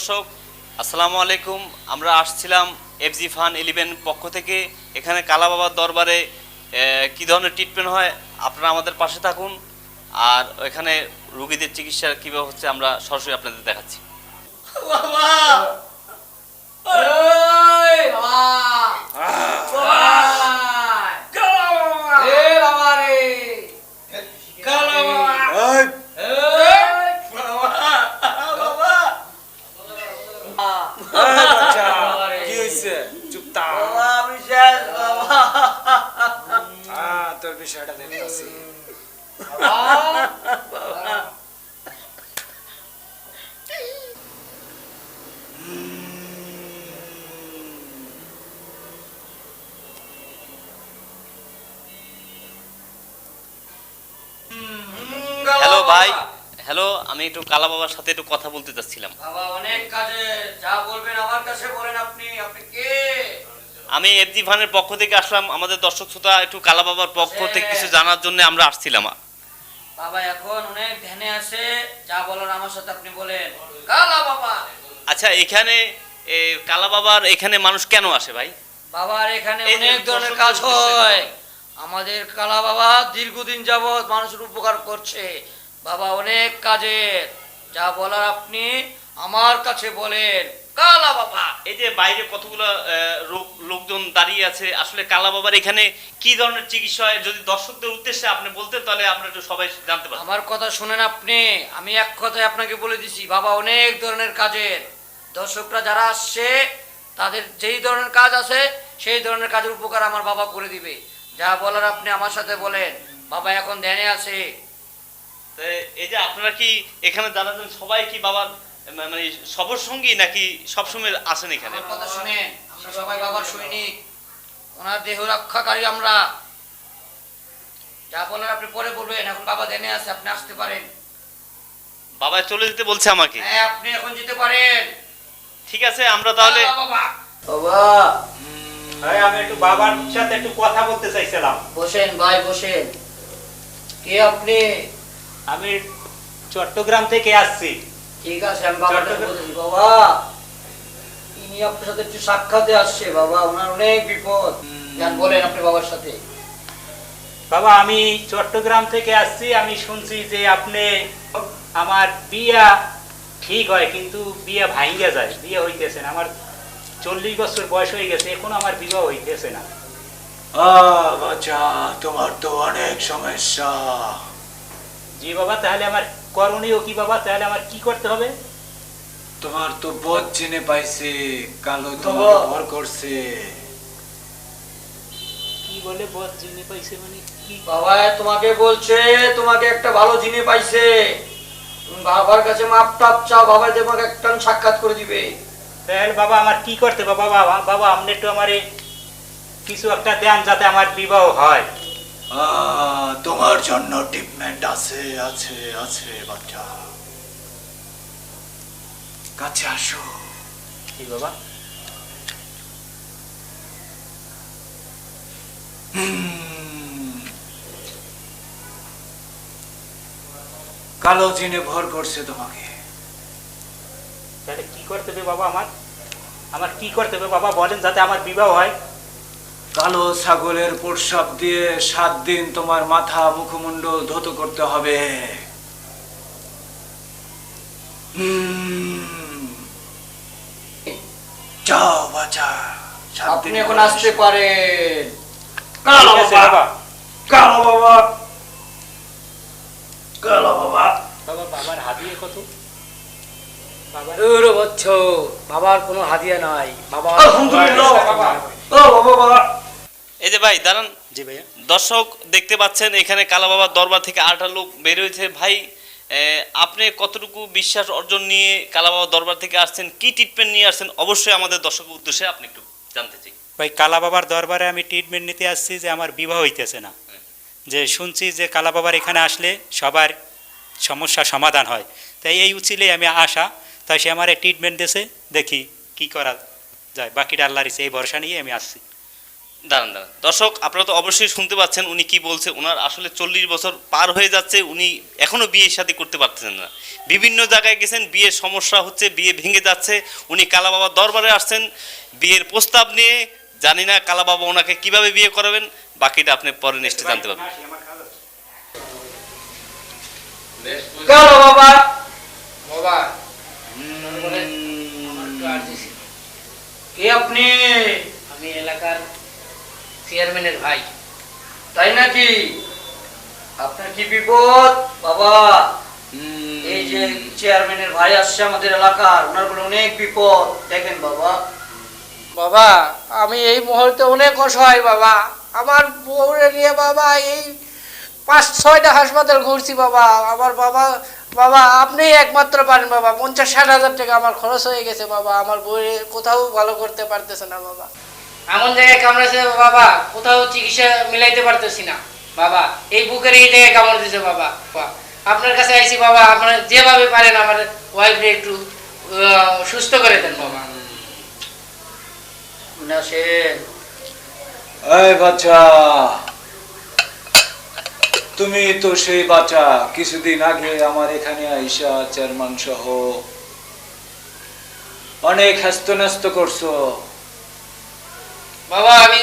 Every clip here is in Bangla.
দর্শক, আসসালামু আলাইকুম। আমরা আসছিলাম এফজি ফান 11 পক্ষ থেকে। এখানে কালা বাবার দরবারে কী ধরনের ট্রিটমেন্ট হয় আপনারা আমাদের পাশে থাকুন। আর এখানে রোগীদের চিকিৎসা কীভাবে হচ্ছে আমরা সরাসরি আপনাদের দেখাচ্ছি। বাবা এই বাবা বাবা এ বাবা রে কালো বাবা এই বাবা বাচ্চা কি হইছে চুপ থাক বাবা আমি শেষ বাবা তোর বিষয়টা দেখতেছি বাবা হ্যালো ভাই, হ্যালো, আমি একটু কালা বাবার সাথে একটু কথা বলতে চাচ্ছিলাম। বাবা অনেক কাজে যা বলবেন আমার কাছে বলেন। আপনি কে? আমি এফজি ফানের পক্ষ থেকে আসলাম। আমাদের দর্শক শ্রোতা একটু কালা বাবার পক্ষ থেকে কিছু জানার জন্য আমরা আসছিলাম। বাবা এখন অনেক ধ্যানে আছে, যা বলার আমার সাথে আপনি বলেন। কালা বাবা। আচ্ছা, এখানে কালা বাবার এখানে মানুষ কেন আসে ভাই? বাবার এখানে এই যে অনেক ধরনের দর্শকদের কাজ উদ্দেশ্যে হয়। আমাদের কালা বাবা দীর্ঘদিন যাবৎ মানুষের উপকার করছে। বাবা অনেক কাজের, যা বলার আপনি আমার কাছে বলেন। কালা বাবা। এই যে বাইরে কতগুলো লোকজন দাঁড়িয়ে আছে, আসলে কালা বাবার এখানে কি ধরনের চিকিৎসা হয় যদি দর্শকদের উদ্দেশ্যে আপনি বলতেন তাহলে আমরা একটু সবাই জানতে পারতাম। আমার কথা শুনেন আপনি, আমি এক কথায় আপনাকে বলে দিছি। বাবা অনেক ধরনের কাজের, দর্শকরা যারা আসছে তাদের যেই ধরনের কাজ আছে সেই ধরনের কাজের উপকার আমার বাবা করে দিবে। যা বলার আপনি আমার সাথে বলেন। বাবা এখন ধ্যানে আছে। তো এই যে আপনারা কি এখানে জানাচ্ছেন সবাই কি বাবার মানে সবর সঙ্গী নাকি সবসময় আসেন এখানে? আমার কথা শুনেন, আমরা সবাই বাবার সৈনিক, ওনার দেহ রক্ষাকারী আমরা। যা বলার আপনি পরে বলবেন। এখন বাবা ধ্যানে আছে, আপনি আসতে পারেন। বাবা চলে যেতে বলছে আমাকে। হ্যাঁ, আপনি এখন যেতে পারেন। ঠিক আছে, আমরা তাহলে বাবা বাবা আমি একটু বাবার সাথে একটু কথা বলতে চাইছিলাম। বসেন ভাই বসেন। কে আপনি? আমি চট্টগ্রাম থেকে আসছি। ঠিক আছে, আমি বাবাকে বলছি। বাবা ইনি আপনার সাথে একটু সাক্ষাতে আসছে। বাবা ওনার অনেক বিপদ। যান বলেন আপনি বাবার সাথে। বাবা আমি চট্টগ্রাম থেকে আসছি। আমি শুনছি যে আপনি আমার বিয়া ঠিক হয় কিন্তু বিয়া ভাঙ্গে যায়, বিয়ে হইতেছে না। আমার 40 বছর বয়স হয়ে গেছে, এখন আমার বিবাহ হইতেছে না। বাচ্চা তোমার তো অনেক সমস্যা। জি বাবা, তাহলে আমার করণীয় কি বাবা? তাহলে আমার কি করতে হবে? তোমার তো বদ চিনে পাইছে, কালো তোমাকে ভর করছে। কি বলে বদ জিনে পাইছে মানে কি? বাবা তোমাকে বলছে, তোমাকে একটা ভালো জিনিস পাইছে। তুমি বাবার কাছে মাপ টাপ চাও, বাবা তোমাকে একটা সাক্ষাৎ করে দিবে। তাহলে বাবা আমার কি করতে হবে? বাবা বাবা আপনি একটু আমারে কিছু একটা দেন যাতে আমার বিবাহ হয়। তোমার জন্য ট্রিটমেন্ট আছে আছে আছে বাচ্চা, কাছে আসো। কি বাবা? কালো জিনে ভর করছে তোমাকে। তাহলে কি করতে হবে বাবা? আমার কি করতে হবে বাবা বলেন যাতে আমার বিবাহ হয়? কালো ছাগলের প্রস্রাব দিয়ে 7 দিন তোমার মাথা মুখমণ্ডল ধৌত করতে হবে। যাও বাচ্চা, 7 আপনি দিন এখন পরে আসতে পারেন। কালো ঠিক আছে বাবা, বাবা। কালো বাবা, কালো বাবা। বাবা বাবার হাদিয়ে কত? বাবার ওরে বচ্চ, বাবার কোনো হাদিয়া নাই। বাবা আলহামদুলিল্লাহ ও বাবা। এই যে ভাই দাঁড়ান। জি ভাইয়া। দর্শক দেখতে পাচ্ছেন এখানে কালা বাবার দরবার থেকে 8টা লোক বের হয়েছে। ভাই আপনি কতটুকু বিশ্বাস অর্জন নিয়ে কালা বাবার দরবার থেকে আসছেন, কি ট্রিটমেন্ট নিয়ে আসছেন, অবশ্যই আমাদের দর্শকের উদ্দেশ্যে আপনি একটু জানতে চাই। ভাই কালা বাবার দরবারে আমি ট্রিটমেন্ট নিতে আসছি যে আমার বিবাহ হইতেছে না। যে শুনছি যে কালা বাবার এখানে আসলে সবার সমস্যা সমাধান হয়, তাই এই উচিলে আমি আসা। তাই সে আমার ট্রিটমেন্ট দিয়েছে, দেখি কি করা যায়। বাকিটা আল্লাহর ইচ্ছে, এই ভরসা নিয়ে আমি আসছি। দাঁড়ান দাঁড়ান দর্শক, আপনারা তো অবশ্যই শুনতে পাচ্ছেন উনি কি বলছে। ওনার আসলে 40 বছর পার হয়ে যাচ্ছে, উনি এখনো বিয়ে শাদী করতে পারতেছেন না। বিভিন্ন জায়গায় গেছেন, বিয়ের সমস্যা হচ্ছে, বিয়ে ভেঙে যাচ্ছে। উনি কালা বাবার দরবারে আসছেন বিয়ের প্রস্তাব নিয়ে। জানি না কালা বাবা ওনাকে কিভাবে বিয়ে করাবেন, বাকিটা আপনি পরে নেক্সটে জানতে পারবেন। কালো বাবা, বাবা কে আপনি? আমি এলাকার চেয়ারম্যানের ভাই। তাই নাকি? আপনার কি বিপদ বাবা? এই যে চেয়ারম্যানের ভাই আসছে আমাদের এলাকার, ওনার বলে অনেক বিপদ। দেখেন বাবা, বাবা আমি এই মুহূর্তে অনেক অসহায় বাবা। আমার বউরে নিয়ে বাবা এই 5-6টা হাসপাতাল ঘুরছি বাবা। আমার বাবা, বাবা আপনি একমাত্র পারেন বাবা। 50-60 হাজার টাকা আমার খরচ হয়ে গেছে বাবা। আমার বউরে কোথাও ভালো করতে পারতেছে না বাবা। এমন জায়গায় কামড়েছে বাবা, কোথাও চিকিৎসা মিলাইতে পারতেছি না বাবা। এই বুকের এই জায়গায় কামড় দিয়েছে বাবা। আপনার কাছে আইছি বাবা, আপনারা যেভাবে পারেন আমার ওয়াইফকে একটু সুস্থ করে দেন বাবা। এই বাচ্চা, তুমি তো সেই বাচ্চা কিছুদিন আগে আমার এখানে আইসা চেয়ারম্যান সহ অনেক হ্যাস্ত করছো। বাবা আমি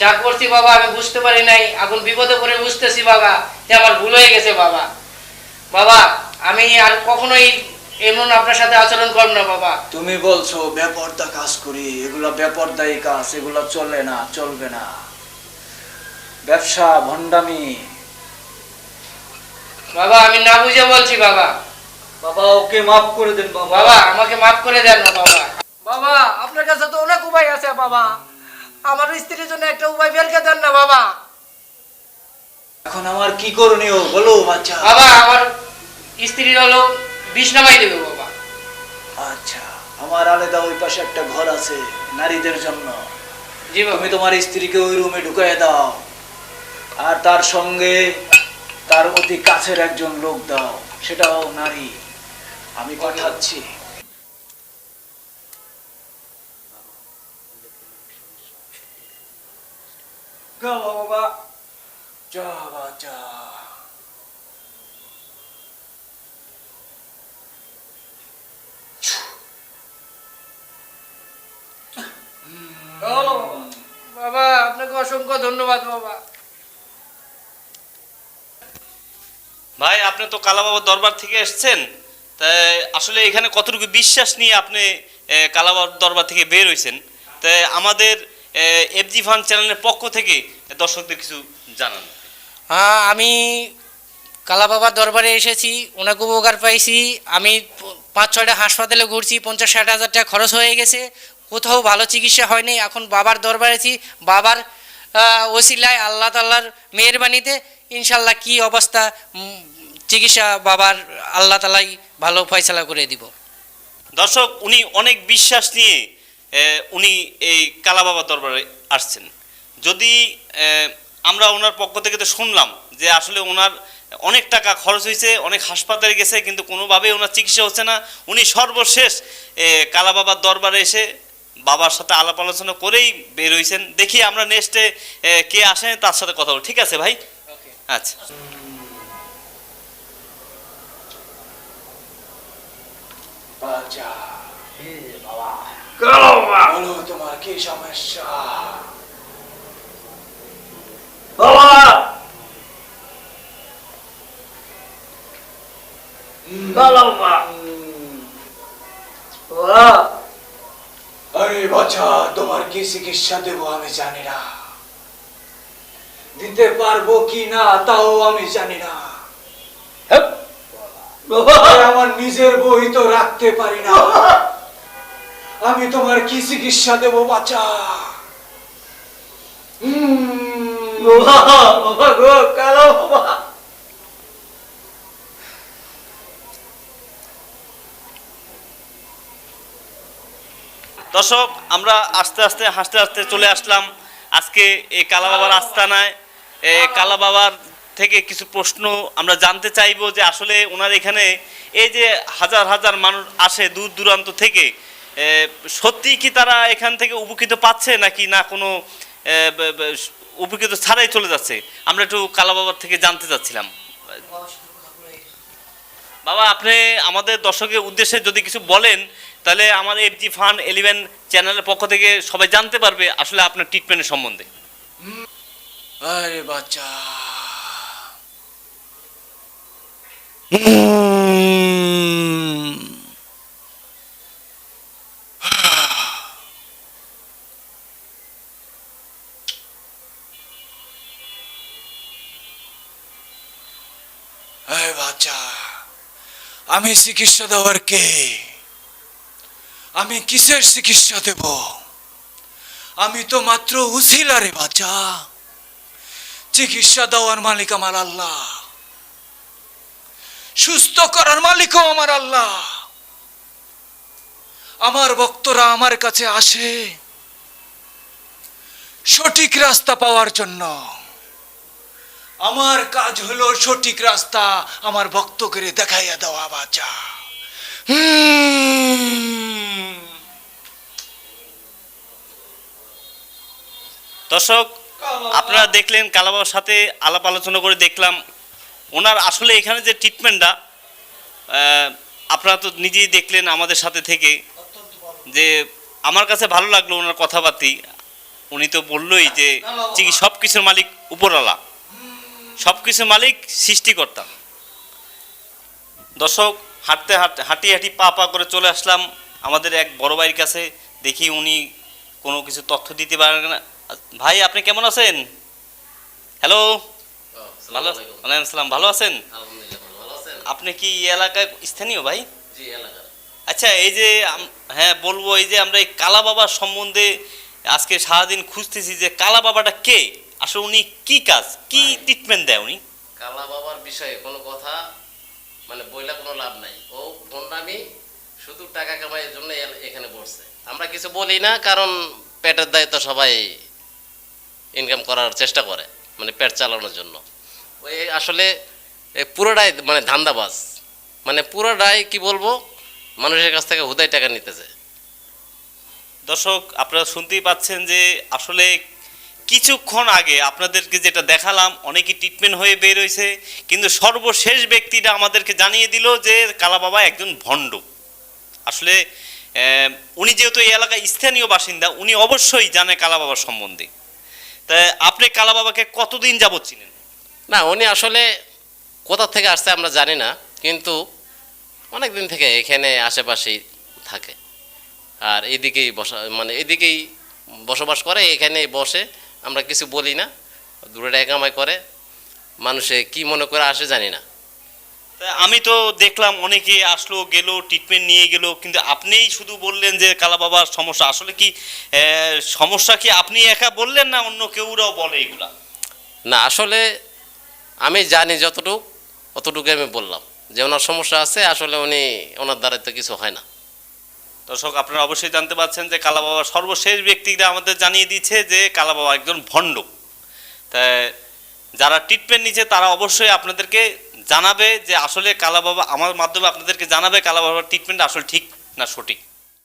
যা করছি বাবা আমি বুঝতে পারি নাই, এখন বিপদে পড়ে বুঝতেছি বাবা যে আমার ভুল হয়ে গেছে বাবা। বাবা আমি আর কখনোই এমন আপনার সাথে আচরণ করব না বাবা। তুমি বলছো বেপরদা কাজ করি, এগুলা বেপরদাই কাজ, এগুলা চলে না, চলবে না। ব্যবসা ভণ্ডামি। বাবা আমি না বুঝে বলছি বাবা। বাবা ওকে মাফ করে দেন বাবা। বাবা আমাকে মাফ করে দেন না বাবা। বাবা আপনার কাছে তো অনেক উপায় আছে বাবা, আমার স্ত্রীর জন্য একটা উপায় বের করে দেন না বাবা। এখন আমার কি করণীয় বলো বাচ্চা? বাবা আমার স্ত্রীর হলো বিষ নামাই দেবে বাবা। আচ্ছা, আমার আলাদা ওই পাশে একটা ঘর আছে নারীদের জন্য। জি বাবা। তুমি তোমার স্ত্রীকে ওই রুমে ঢুকাই দাও, আর তার সঙ্গে তার অতি কাছের একজন লোক দাও, সেটাও নারী। আমি পাঠাচ্ছি। বাবা যা বাচ্চা। বাবা আপনাকে অসংখ্য ধন্যবাদ বাবা। ভাই আপনি তো কালা বাবার দরবার থেকে এসেছেন, তাই আসলে এখানে কতটুকু বিশ্বাস নিয়ে আপনি কালা বাবার দরবার থেকে বের হয়েছেন, তাই আমাদের এফজি ফান চ্যানেলের পক্ষ থেকে দর্শকদের কিছু জানান। হ্যাঁ আমি কালা বাবার দরবারে এসেছি, অনেক উপকার পাইছি। আমি 5-6টা হাসপাতালে ঘুরছি, 50-60 হাজার টাকা খরচ হয়ে গেছে, কোথাও ভালো চিকিৎসা হয়নি। এখন বাবার দরবারে আছি, বাবার ওসিলায় আল্লাহ তাআলার মেহেরবানিতে ইনশাল্লাহ কি অবস্থা চিকিৎসা বাবার আল্লাহ তাআলাই ভালো ফয়সালা করে দিব। দর্শক উনি অনেক বিশ্বাস নিয়ে উনি এই কালা বাবার দরবারে আসছেন। যদি আমরা ওনার পক্ষ থেকে তো শুনলাম যে আসলে ওনার অনেক টাকা খরচ হয়েছে, অনেক হাসপাতালে গেছে, কিন্তু কোনোভাবেই ওনার চিকিৎসা হচ্ছে না। উনি সর্বশেষ কালা বাবার দরবারে এসে বাবার সাথে আলাপ আলোচনা করেই বের হয়েছেন। দেখি আমরা নেক্সটে কে আসেন তার সাথে কথা বল। ঠিক আছে ভাই? আচ্ছা। বাচ্চা বলো তোমার কি সমস্যা? বাবা বাবা আরে বাচ্চা, তোমার কি চিকিৎসা দেবো আমি জানি না, দিতে পারবো কি না তাও আমি জানি না। আমার নিজের বই তো রাখতে পারি না, আমি তোমার কি চিকিৎসা দেবো বাচ্চা? বাবা গো কালো বাবা। দর্শক আমরা আস্তে আস্তে হাসতে হাসতে চলে আসলাম আজকে এই কালা বাবার আস্তানায়। কালা বাবার থেকে কিছু প্রশ্ন আমরা জানতে চাইবো যে আসলে ওনার এখানে এই যে হাজার হাজার মানুষ আসে দূর দূরান্ত থেকে, সত্যি কি তারা এখান থেকে উপকৃত পাচ্ছে নাকি না কোনো উপকৃত ছাড়াই চলে যাচ্ছে। আমরা একটু কালা বাবার থেকে জানতে চাচ্ছিলাম। বাবা, আপনি আমাদের দর্শকের উদ্দেশ্যে যদি কিছু বলেন, তাহলে আমার FG Fun 11 চ্যানেলের পক্ষ থেকে সবাই জানতে পারবে আসলে আপনার ট্রিটমেন্টের সম্বন্ধে। আরে বাচ্চা, আরে বাচ্চা, আমি চিকিৎসা দেওয়ার কে? আমি কিসের চিকিৎসা দেব? আমি তো মাত্র উসিলা রে বাচ্চা। চিকিৎসা দেওয়ার মালিক আমার আল্লাহ, সুস্থ করার মালিকও আমার আল্লাহ। আমার ভক্তরা আমার কাছে আসে সঠিক রাস্তা পাওয়ার জন্য। আমার কাজ হলো সঠিক রাস্তা আমার ভক্তকে দেখাইয়া দেওয়া বাচ্চা। দর্শক, আপনারা দেখলেন কালা বাবার সাথে আলাপ আলোচনা করে দেখলাম ওনার আসলে এখানে যে ট্রিটমেন্টটা, আপনারা তো নিজেই দেখলেন আমাদের সাথে থেকে, যে আমার কাছে ভালো লাগলো ওনার কথাবার্তি। উনি তো বললোই যে সব কিছুর মালিক উপরওয়ালা, সব কিছুর মালিক সৃষ্টিকর্তা। দর্শক, হাঁটি হাঁটি পা পা করে চলে আসলাম আমাদের এক বড় ভাইয়ের কাছে। দেখি উনি কোনো কিছু তথ্য দিতে পারেন না। ভাই, আপনি কেমন আছেন? হ্যালো, ভালো, ওয়ালাইকুম আসসালাম, ভালো আছেন? আপনি কি এই এলাকায় স্থানীয় ভাই? আচ্ছা, এই যে হ্যাঁ বলবো, এই যে আমরা এই কালা বাবার সম্বন্ধে আজকে সারাদিন খুঁজতেছি যে কালা বাবাটা কে, আসলে উনি কি কাজ, কি ট্রিটমেন্ট দেয় উনি? কালা বাবার বিষয়ে কোনো কথা মানে বইলা কোনো লাভ নাই। ও ভণ্ডামি, শুধু টাকা কামাইয়ের জন্য এখানে বসছে। আমরা কিছু বলি না, কারণ পেটের দায়িত্ব সবাই ইনকাম করার চেষ্টা করে, মানে পেট চালানোর জন্য। ওই আসলে পুরোটাই মানে ধান্দাবাজ, মানে পুরোটাই কি বলবো, মানুষের কাছ থেকে হুদাই টাকা নিতেছে। দর্শক, আপনারা শুনতেই পাচ্ছেন যে আসলে কিছুক্ষণ আগে আপনাদেরকে যেটা দেখালাম, অনেকেই ট্রিটমেন্ট হয়ে বের হয়েছে, কিন্তু সর্বশেষ ব্যক্তিটা আমাদেরকে জানিয়ে দিল যে কালা বাবা একজন ভণ্ড। আসলে উনি যেহেতু এই এলাকায় স্থানীয় বাসিন্দা, উনি অবশ্যই জানে কালা বাবার সম্বন্ধে। তাই আপনি কালা বাবাকে কতদিন যাবত চিনেন? না, উনি আসলে কোথা থেকে আসছে আমরা জানি না, কিন্তু অনেক দিন থেকে এখানে আশেপাশেই থাকে, আর এদিকেই এদিকেই বসবাস করে, এখানে বসে। আমরা কিছু বলি না, দূরে টাকা কামাই করে, মানুষে কি মনে করে আসে জানি না। আমি তো দেখলাম অনেকে আসলো গেল, ট্রিটমেন্ট নিয়ে গেল, কিন্তু আপনিই শুধু বললেন যে কালা বাবার সমস্যা। আসলে কি সমস্যা কি আপনি একা বললেন, না অন্য কেউরাও বলে এগুলা? না, আসলে আমি জানি যতটুকু, অতটুকু আমি বললাম যে ওনার সমস্যা আছে। আসলে ওনার দ্বারা তো কিছু হয় না। দর্শক, আপনারা অবশ্যই জানতে পারছেন যে কালা বাবা সর্বশেষ ব্যক্তিরা আমাদের জানিয়ে দিচ্ছে যে কালা বাবা একজন ভণ্ড। তাই যারা ট্রিটমেন্ট নিচ্ছে তারা অবশ্যই আপনাদেরকে জানাবে যে আসলে কালা বাবা, আমার মাধ্যমে আপনাদেরকে জানাবে কালা বাবার ট্রিটমেন্ট আসলে ঠিক না সঠিক।